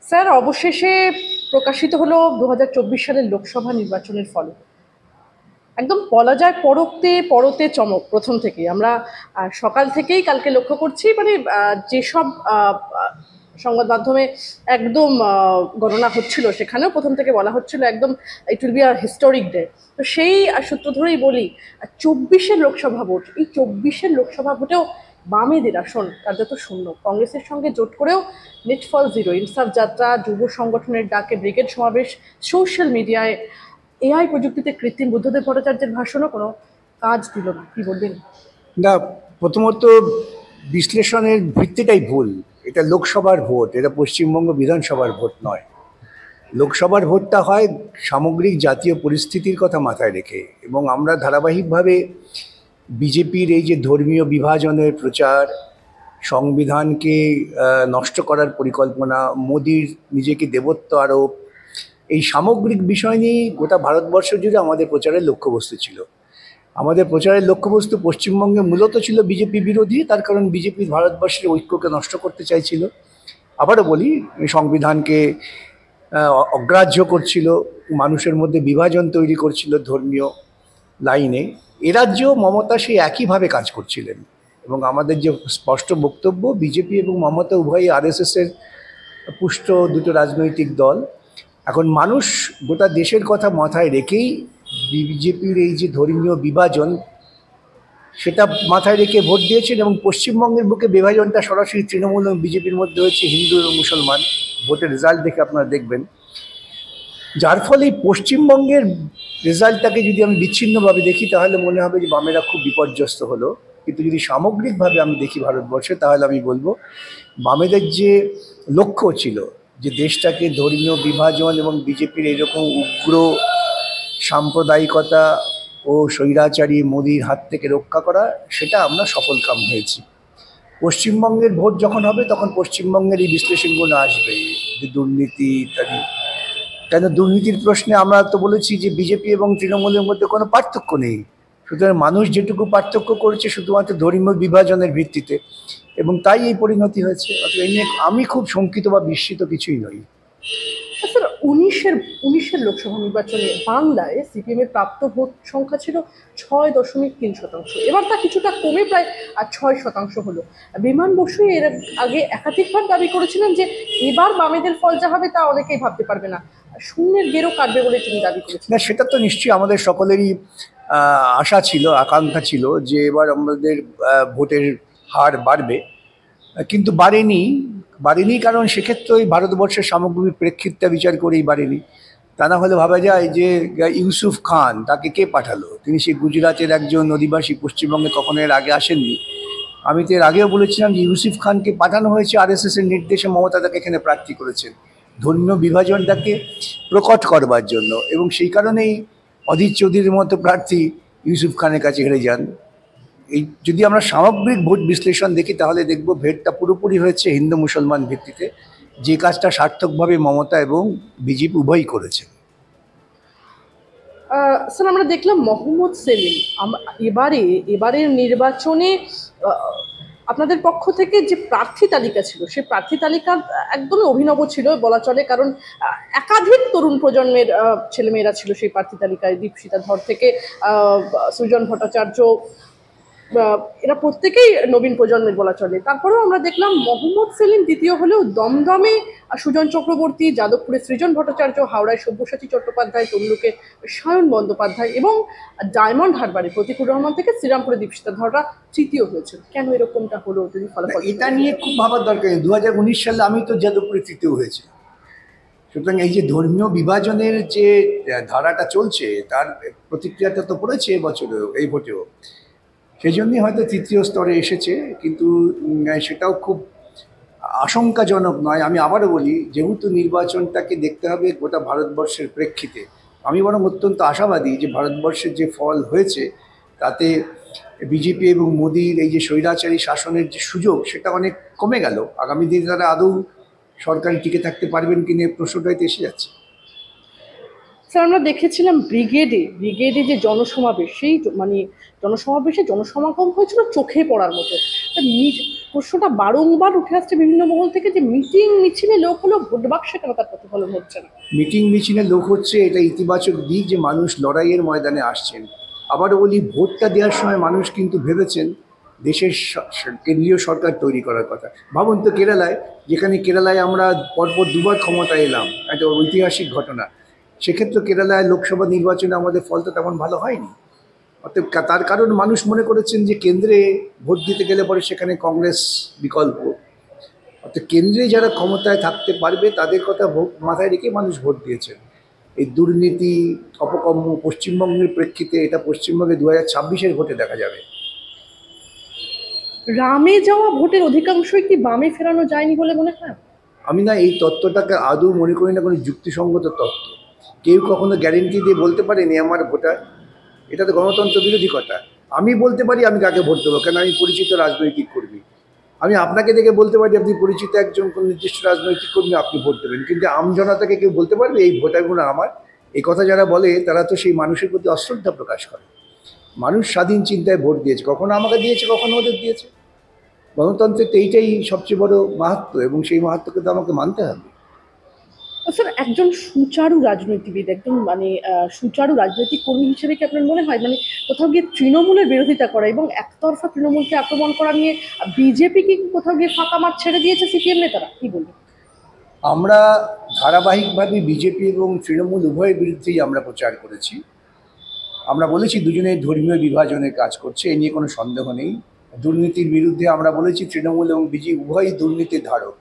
Sir, অবশেষে প্রকাশিত হলো 2024 সালের লোকসভা নির্বাচনের ফল। একদম বলা যায় পরতে পরতে চমক প্রথম থেকেই আমরা সকাল থেকেই কালকে লক্ষ্য করছি, মানে যেসব সংবাদ মাধ্যমে একদম গণনা হচ্ছিল, সেখানেও প্রথম থেকে বলা হচ্ছিল একদম it will be a historic day. তো সেই সূত্র ধরেই বলি, 24-এর লোকসভা ভোট, এই 24-এর লোকসভা ভোটেও বামেদের আসন কার্যত শূন্য। কংগ্রেসের সঙ্গে জোট করেও নেট ফল জিরো। ইনসাফ যাত্রা, যুব সংগঠনের ডাকে ব্রিগেড সমাবেশ, সোশ্যাল মিডিয়ায় এআই প্রযুক্তিতে কৃত্রিম বুদ্ধদেব ভট্টাচার্যের ভাষণও কোনো কাজ দিল না। কি বলবেন? না, প্রথমত বিশ্লেষণের ভিত্তিটাই ভুল। এটা লোকসভার ভোট, এটা পশ্চিমবঙ্গ বিধানসভার ভোট নয়। লোকসভার ভোটটা হয় সামগ্রিক জাতীয় পরিস্থিতির কথা মাথায় রেখে, এবং আমরা ধারাবাহিকভাবে বিজেপির এই যে ধর্মীয় বিভাজনের প্রচার, সংবিধানকে নষ্ট করার পরিকল্পনা, মোদির নিজেকে দেবত্ব আরোপ, এই সামগ্রিক বিষয় নিয়েই গোটা ভারতবর্ষ জুড়ে আমাদের প্রচারের লক্ষ্যবস্তু ছিল। আমাদের প্রচারের লক্ষ্যবস্তু পশ্চিমবঙ্গে মূলত ছিল বিজেপি বিরোধী, তার কারণ বিজেপি ভারতবর্ষের ঐক্যকে নষ্ট করতে চাইছিল। আবারও বলি, সংবিধানকে অগ্রাহ্য করছিল, মানুষের মধ্যে বিভাজন তৈরি করছিল ধর্মীয় লাইনে। এ রাজ্যেও মমতা সেই একইভাবে কাজ করছিলেন, এবং আমাদের যে স্পষ্ট বক্তব্য, বিজেপি এবং মমতা উভয়ই আরএসএসের পুষ্ট দুটো রাজনৈতিক দল। এখন মানুষ গোটা দেশের কথা মাথায় রেখেই বিজেপির এই যে ধর্মীয় বিভাজন, সেটা মাথায় রেখে ভোট দিয়েছেন, এবং পশ্চিমবঙ্গের বুকে বিভাজনটা সরাসরি তৃণমূল এবং বিজেপির মধ্যে হচ্ছে, হিন্দু এবং মুসলমান। ভোটের রেজাল্ট দেখে আপনারা দেখবেন, যার ফলে পশ্চিমবঙ্গের রেজাল্টটাকে যদি আমি বিচ্ছিন্নভাবে দেখি, তাহলে মনে হবে যে বামেরা খুব বিপর্যস্ত হলো। কিন্তু যদি সামগ্রিকভাবে আমি দেখি ভারতবর্ষে, তাহলে আমি বলবো বামেদের যে লক্ষ্য ছিল, যে দেশটাকে ধর্মীয় বিভাজন এবং বিজেপির এরকম উগ্র সাম্প্রদায়িকতা ও স্বৈরাচারী মোদির হাত থেকে রক্ষা করা, সেটা আমরা সফলকাম হয়েছি। পশ্চিমবঙ্গের ভোট যখন হবে, তখন পশ্চিমবঙ্গের এই বিশ্লেষণগুলো আসবে, যে দুর্নীতি ইত্যাদি। কেন দুর্নীতির প্রশ্নে আমরা তো বলেছি যে বিজেপি এবং তৃণমূলের মধ্যে কোনো পার্থক্য নেই। সুতরাং মানুষ যেটুকু পার্থক্য করেছে শুধুমাত্র ধর্মীয় বিভাজনের ভিত্তিতে, এবং তাই এই পরিণতি হয়েছে। অথবা এই নিয়ে আমি খুব শঙ্কিত বা বিস্মিত কিছুই নই। স্যার, উনিশের লোকসভা নির্বাচনে বাংলায় সিপিএমের প্রাপ্ত ভোট সংখ্যা ছিল 6.3%। এবার তা কিছুটা কমে প্রায় 6% হলো। বিমান বসু এর আগে একাধিকবার দাবি করেছিলেন যে এবার বামেদের ফল যা হবে তা অনেকেই ভাবতে পারবে না, শূন্যের গেরও কাটবে বলে তিনি দাবি না, করেছিলেন। সেটা তো নিশ্চয়ই আমাদের সকলেরই আশা ছিল, আকাঙ্ক্ষা ছিল যে এবার আমাদের ভোটের হার বাড়বে, কিন্তু বাড়েনি কারণ সেক্ষেত্রে ওই ভারতবর্ষের সামগ্রিক প্রেক্ষিতটা বিচার করেই বাড়েনি। তা না হলে ভাবা যায় যে ইউসুফ খান, তাকে কে পাঠালো? তিনি সেই গুজরাটের একজন অধিবাসী, পশ্চিমবঙ্গে কখনো এর আগে আসেননি। আমি তো এর আগেও বলেছিলাম যে ইউসুফ খানকে পাঠানো হয়েছে আরএসএস এর নির্দেশে, মমতা তাকে এখানে প্রার্থী করেছেন ধর্মীয় বিভাজনটাকে প্রকট করবার জন্য, এবং সেই কারণেই অধীর চৌধুরীর মতো প্রার্থী ইউসুফ খানের কাছে হেরে যান। এই যদি আমরা সামগ্রিক ভোট বিশ্লেষণ দেখি, তাহলে দেখব ভোটটা পুরোপুরি হয়েছে হিন্দু মুসলমান ভিত্তিতে, যে কাজটা সার্থকভাবে মমতা এবং বিজেপি উভয়ই করেছে। স্যার, আমরা দেখলাম মোহাম্মদ সেলিম এবারের নির্বাচনে আপনাদের পক্ষ থেকে যে প্রার্থী তালিকা ছিল, সেই প্রার্থী তালিকা একদমই অভিনব ছিল বলা চলে, কারণ একাধিক তরুণ প্রজন্মের ছেলেমেয়েরা ছিল সেই প্রার্থী তালিকায়। দীপশিতা ধর থেকে সৃজন ভট্টাচার্য, এরা প্রত্যেকেই নবীন প্রজন্মের বলা চলে। তারপরেও আমরা দেখলাম মোহাম্মদ সেলিম দ্বিতীয় হলেও দমদমে সুজন চক্রবর্তী, যাদবপুরে সৃজন ভট্টাচার্য, হাওড়ায় সব্যসাচী চট্টোপাধ্যায়, তমলুকে সায়ন বন্দ্যোপাধ্যায় এবং ডায়মন্ড হারবারে প্রতিকুর রহমান থেকে শ্রীরামপুরে দীপশিতা ধররা তৃতীয় হয়েছে। কেন এরকমটা হলো, যদি ফলাফল? এটা নিয়ে খুব ভাবার দরকার নেই। 2019 সালে আমি তো যাদবপুরে তৃতীয় হয়েছি। সুতরাং এই যে ধর্মীয় বিভাজনের যে ধারাটা চলছে, তার প্রতিক্রিয়াটা তো পড়েছে এবছরেও, এই ভোটেও। সেই জন্যই হয়তো তৃতীয় স্তরে এসেছে, কিন্তু সেটাও খুব আশঙ্কাজনক নয়। আমি আবারও বলি, যেহেতু নির্বাচনটাকে দেখতে হবে গোটা ভারতবর্ষের প্রেক্ষিতে, আমি বরং অত্যন্ত আশাবাদী যে ভারতবর্ষের যে ফল হয়েছে, তাতে বিজেপি এবং মোদির এই যে স্বৈরাচারী শাসনের যে সুযোগ, সেটা অনেক কমে গেল। আগামী দিনে তারা আদৌ সরকারে টিকে থাকতে পারবেন কি না, প্রশ্নটাই তো এসে যাচ্ছে। স্যার আমরা দেখেছিলাম ব্রিগেডে যে জনসমাবেশ, সেই মানে জনসমাবেশে জনসমাগম হয়েছিল চোখে পড়ার মতো। তা প্রশ্নটা বারংবার উঠে আসছে বিভিন্ন মহল থেকে যে মিটিং মিছিলে লোক হলো, ভোট বাক্সে কেন তার প্রতিফলন হচ্ছে না? মিটিং মিছিলে লোক হচ্ছে, এটা ইতিবাচক দিক যে মানুষ লড়াইয়ের ময়দানে আসছেন। আবারও বলি, ভোটটা দেওয়ার সময় মানুষ কিন্তু ভেবেছেন দেশের কেন্দ্রীয় সরকার তৈরি করার কথা। ভাবুন তো কেরালায়, যেখানে কেরালায় আমরা পরপর দুবার ক্ষমতায় এলাম, একটা ঐতিহাসিক ঘটনা। সেক্ষেত্রে কেরালায় লোকসভা নির্বাচনে আমাদের ফলটা তেমন ভালো হয়নি। অতএব তার কারণ মানুষ মনে করেছেন যে কেন্দ্রে ভোট দিতে গেলে পরে সেখানে কংগ্রেস বিকল্প। অর্থাৎ কেন্দ্রে যারা ক্ষমতায় থাকতে পারবে তাদের কথা মাথায় রেখে মানুষ ভোট দিয়েছেন। এই দুর্নীতি অপকর্ম পশ্চিমবঙ্গের প্রেক্ষিতে এটা পশ্চিমবঙ্গে 2026-এর ভোটে দেখা যাবে। রামে যাওয়া ভোটের অধিকাংশই কি বামে ফেরানো যায়নি বলে মনে হয়? আমি না এই তত্ত্বটাকে আদৌ মনে করি না কোনো যুক্তিসঙ্গত তত্ত্ব। কেউ কখনো গ্যারেন্টি দিয়ে বলতে পারেনি আমার ভোটার। এটা তো গণতন্ত্র বিরোধী কথা। আমি বলতে পারি আমি কাকে ভোট দেবো, কেন আমি পরিচিত রাজনৈতিক কর্মী। আমি আপনাকে দেখে বলতে পারি আপনি পরিচিত একজন কোন নির্দিষ্ট রাজনৈতিক কর্মী, আপনি ভোট দেবেন। কিন্তু আমজনতাকে কেউ বলতে পারবে এই ভোটারগুলো আমার? এই কথা যারা বলে তারা তো সেই মানুষের প্রতি অশ্রদ্ধা প্রকাশ করে। মানুষ স্বাধীন চিন্তায় ভোট দিয়েছে, কখনো আমাকে দিয়েছে, কখনো ওদের দিয়েছে। গণতন্ত্রের তো এইটাই সবচেয়ে বড় মাহাত্ম্য, এবং সেই মাহাত্ম্যকে তো আমাকে মানতে হবে। স্যার একজন সুচারু রাজনীতিবিদ, একজন মানে সুচারু রাজনৈতিক কর্মী হিসেবে কি আপনার মনে হয় মানে কোথাও গিয়ে তৃণমূলের বিরোধিতা করা এবং একতরফা তৃণমূলকে আক্রমণ করা নিয়ে বিজেপি কি কোথাও গিয়ে ফাঁকা মাঠ ছেড়ে দিয়েছে সিপিএম নেতারা, কি বলবেন? আমরা ধারাবাহিকভাবে বিজেপি এবং তৃণমূল উভয়ের বিরুদ্ধেই আমরা প্রচার করেছি। আমরা বলেছি দুজনেই ধর্মীয় বিভাজনের কাজ করছে, এ নিয়ে কোনো সন্দেহ নেই। দুর্নীতির বিরুদ্ধে আমরা বলেছি তৃণমূল এবং বিজেপি উভয়ই দুর্নীতির ধারক।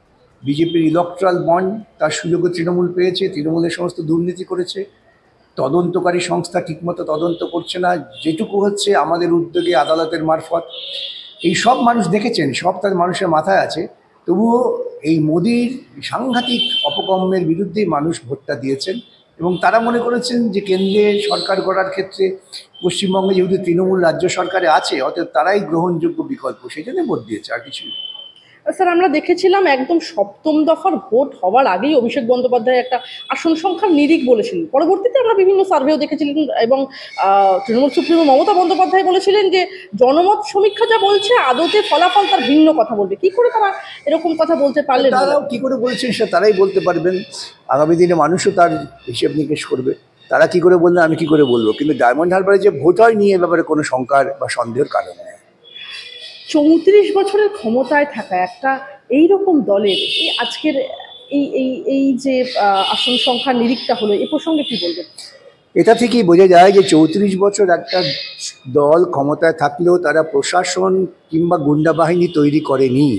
বিজেপির ইলেকট্রাল বন্ড তার সুযোগও তৃণমূল পেয়েছে, তৃণমূলের সমস্ত দুর্নীতি করেছে। তদন্তকারী সংস্থা ঠিকমতো তদন্ত করছে না, যেটুকু হচ্ছে আমাদের উদ্যোগে আদালতের মারফত। এই সব মানুষ দেখেছেন, সব তার মানুষের মাথায় আছে। তবুও এই মোদির সাংঘাতিক অপকর্মের বিরুদ্ধেই মানুষ ভোটটা দিয়েছেন, এবং তারা মনে করেছেন যে কেন্দ্রে সরকার গড়ার ক্ষেত্রে পশ্চিমবঙ্গে যেহেতু তৃণমূল রাজ্য সরকারে আছে, অতএব তারাই গ্রহণযোগ্য বিকল্প, সেই জন্য ভোট দিয়েছে, আর কিছুই না। স্যার আমরা দেখেছিলাম একদম সপ্তম দফার ভোট হওয়ার আগেই অভিষেক বন্দ্যোপাধ্যায় একটা আসন সংখ্যার নিরিখ বলেছিলেন। পরবর্তীতে আমরা বিভিন্ন সার্ভেও দেখেছিলেন এবং তৃণমূল সুপ্রিমো মমতা বন্দ্যোপাধ্যায় বলেছিলেন যে জনমত সমীক্ষা যা বলছে আদতে ফলাফল তার ভিন্ন কথা বলবে। কি করে তারা এরকম কথা বলতে পারলেন? তারাও কী করে বলছেন সে তারাই বলতে পারবেন। আগামী দিনে মানুষও তার হিসেব নিকেশ করবে। তারা কি করে বললে আমি কি করে বলবো, কিন্তু ডায়মন্ড হারবারে যে ভোট হয় নিয়ে এ ব্যাপারে কোনো শঙ্কার বা সন্দেহের কারণ নেই। 34 বছরের ক্ষমতায় থাকা একটা এইরকম দলের এই আজকের এই এই এই যে আসন সংখ্যার নিরিখটা হলো, এ প্রসঙ্গে কি বলবেন? এটা থেকেই বোঝা যায় যে 34 বছর একটা দল ক্ষমতায় থাকলেও তারা প্রশাসন কিংবা গুন্ডা বাহিনী তৈরি করেনি।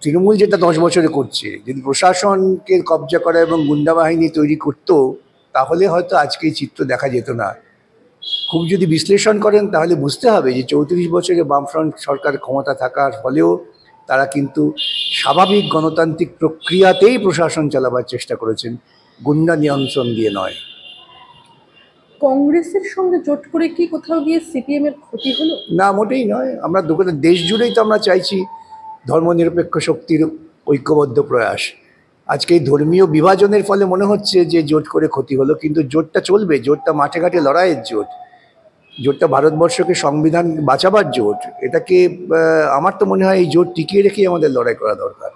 তৃণমূল যেটা 10 বছরে করছে, যদি প্রশাসনকে কবজা করা এবং গুন্ডা বাহিনী তৈরি করতো তাহলে হয়তো আজকে এই চিত্র দেখা যেত না। খুব যদি বিশ্লেষণ করেন তাহলে বুঝতে হবে যে 34 বছরে বামফ্রন্ট সরকার ক্ষমতা থাকার ফলেও তারা কিন্তু স্বাভাবিক গণতান্ত্রিক প্রক্রিয়াতেই প্রশাসন চালাবার চেষ্টা করেছেন, গুন্ডা নিয়ন্ত্রণ দিয়ে নয়। কংগ্রেসের সঙ্গে জোট করে কি কোথাও গিয়ে সিপিএম এর ক্ষতি হলো? না, মোটেই নয়। আমরা দেশ জুড়েই তো আমরা চাইছি ধর্মনিরপেক্ষ শক্তির ঐক্যবদ্ধ প্রয়াস। আজকে এই ধর্মীয় বিভাজনের ফলে মনে হচ্ছে যে জোট করে ক্ষতি হলো, কিন্তু জোটটা চলবে। জোটটা মাঠে ঘাটে লড়াইয়ের জোট, জোটটা ভারতবর্ষকে সংবিধান বাঁচাবার জোট। এটাকে আমার তো মনে হয় এই জোট টিকিয়ে রেখেই আমাদের লড়াই করা দরকার।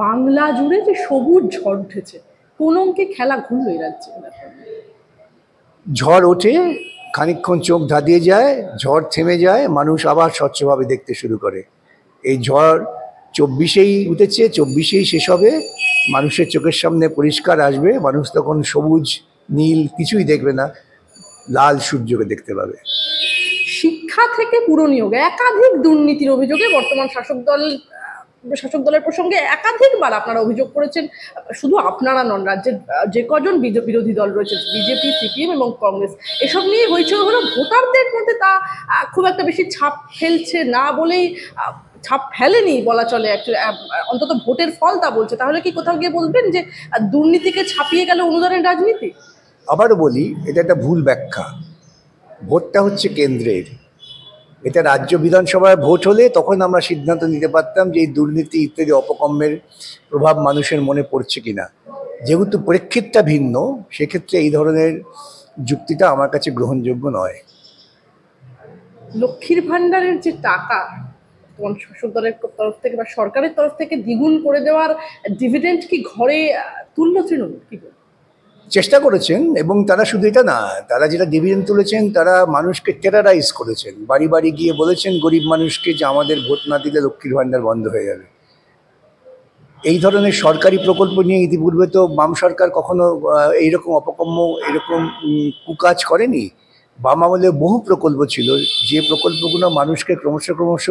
বাংলা জুড়ে যে সবুজ ঝড় উঠেছে, কোন অঙ্কে খেলা ঘুরলো এই রাজ্যে? ঝড় ওঠে, খানিকক্ষণ চোখ ধাঁধিয়ে যায়, ঝড় থেমে যায়, মানুষ আবার স্বচ্ছভাবে দেখতে শুরু করে। এই ঝড় 24-এই উঠেছে, 24-এই শেষ হবে, মানুষের চোখের সামনে পরিষ্কার আসবে। মানুষ তখন সবুজ নীল কিছুই দেখবে না, লাল সূর্যকে দেখতে পাবে। শিক্ষা থেকে পুর নিয়োগে একাধিক দুর্নীতির অভিযোগে বর্তমান শাসক দলের প্রসঙ্গে একাধিকবার আপনারা অভিযোগ করেছেন। শুধু আপনারা নন, রাজ্যের যে কজন বিরোধী দল রয়েছে বিজেপি, সিপিএম এবং কংগ্রেস, এসব নিয়ে হইচই হলো। ভোটারদের মধ্যে তা খুব একটা বেশি ছাপ ফেলছে না বলেই, ছাপ ফেলেনি বলা চলে, অন্তত ভোটের ফল তা বলছে। তাহলে কি কোথাও গিয়ে বলবেন যে দুর্নীতিকে ছাপিয়ে গেল অনুদানের রাজনীতি? আবারও বলি, এটা একটা ভুল ব্যাখ্যা। ভোটটা হচ্ছে কেন্দ্রের, এটা রাজ্য বিধানসভায় ভোট হলে তখন আমরা সিদ্ধান্ত নিতে পারতাম যে এই দুর্নীতি ইত্যাদি অপকর্মের প্রভাব মানুষের মনে পড়ছে কিনা। যেহেতু প্রেক্ষিতটা ভিন্ন, সেক্ষেত্রে এই ধরনের যুক্তিটা আমার কাছে গ্রহণযোগ্য নয়। লক্ষ্মীর ভাণ্ডারের যে টাকা তোমার শাসক দলের তরফ থেকে বা সরকারের তরফ থেকে দ্বিগুণ করে দেওয়ার ডিভিডেন্ড কি ঘরে তুললো তৃণমূল, কি বলবো? চেষ্টা করেছেন, এবং তারা শুধু এটা না, তারা যেটা ডিভিডেন্ড তুলেছেন, তারা মানুষকে টেরারাইজ করেছেন। বাড়ি বাড়ি গিয়ে বলেছেন গরিব মানুষকে যে আমাদের ভোট না দিলে লক্ষ্মীর ভাণ্ডার বন্ধ হয়ে যাবে। এই ধরনের সরকারি প্রকল্প নিয়ে ইতিপূর্বে তো বাম সরকার কখনো এইরকম অপকর্ম, এরকম কুকাজ করেনি। বাম আমলে বহু প্রকল্প ছিল, যে প্রকল্পগুলো মানুষকে ক্রমশ ক্রমশ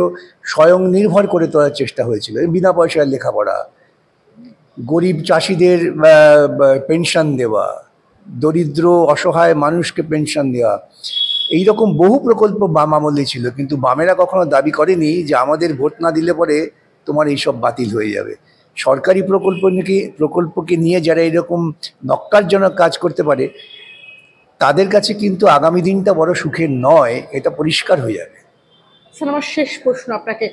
স্বয়ং নির্ভর করে তোলার চেষ্টা হয়েছিল। বিনা পয়সায় লেখাপড়া, গরিব চাষিদের পেনশন দেওয়া, দরিদ্র অসহায় মানুষকে পেনশন দেওয়া, এইরকম বহু প্রকল্প বাম আমলে ছিল। কিন্তু বামেরা কখনো দাবি করেনি যে আমাদের ভোট না দিলে পরে তোমার এইসব বাতিল হয়ে যাবে। সরকারি প্রকল্পকে নিয়ে যারা এরকম নক্কারজনক কাজ করতে পারে, তাদের কাছে কিন্তু আগামী দিনটা বড় সুখের নয়, এটা পরিষ্কার হয়ে যাবে। স্যার, আমার শেষ প্রশ্ন আপনাকে,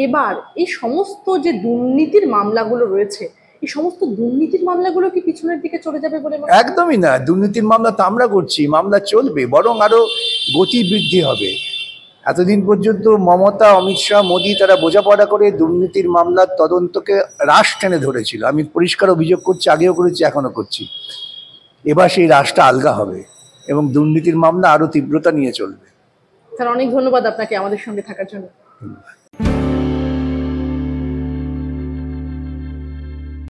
এবার এই সমস্ত যে দুর্নীতির মামলাগুলো রয়েছে, এই সমস্ত দুর্নীতির মামলাগুলো কি পিছনের দিকে চলে যাবে বলে মনে হয়? একদমই না, দুর্নীতির মামলা তো আমরা করছি, মামলা চলবে, বরং আরো গতি বৃদ্ধি হবে। এতদিন পর্যন্ত মমতা, অমিত শাহ, মোদী তারা বোঝাপড়া করে দুর্নীতির মামলার তদন্তকে রাশ টেনে ধরেছিল। আমি পরিষ্কার অভিযোগ করছি, আগেও করেছি, এখনো করছি। এবার সেই রাশটা আলগা হবে এবং দুর্নীতির মামলা আরো তীব্রতা নিয়ে চলবে। স্যার, অনেক ধন্যবাদ আপনাকে আমাদের সঙ্গে থাকার জন্য।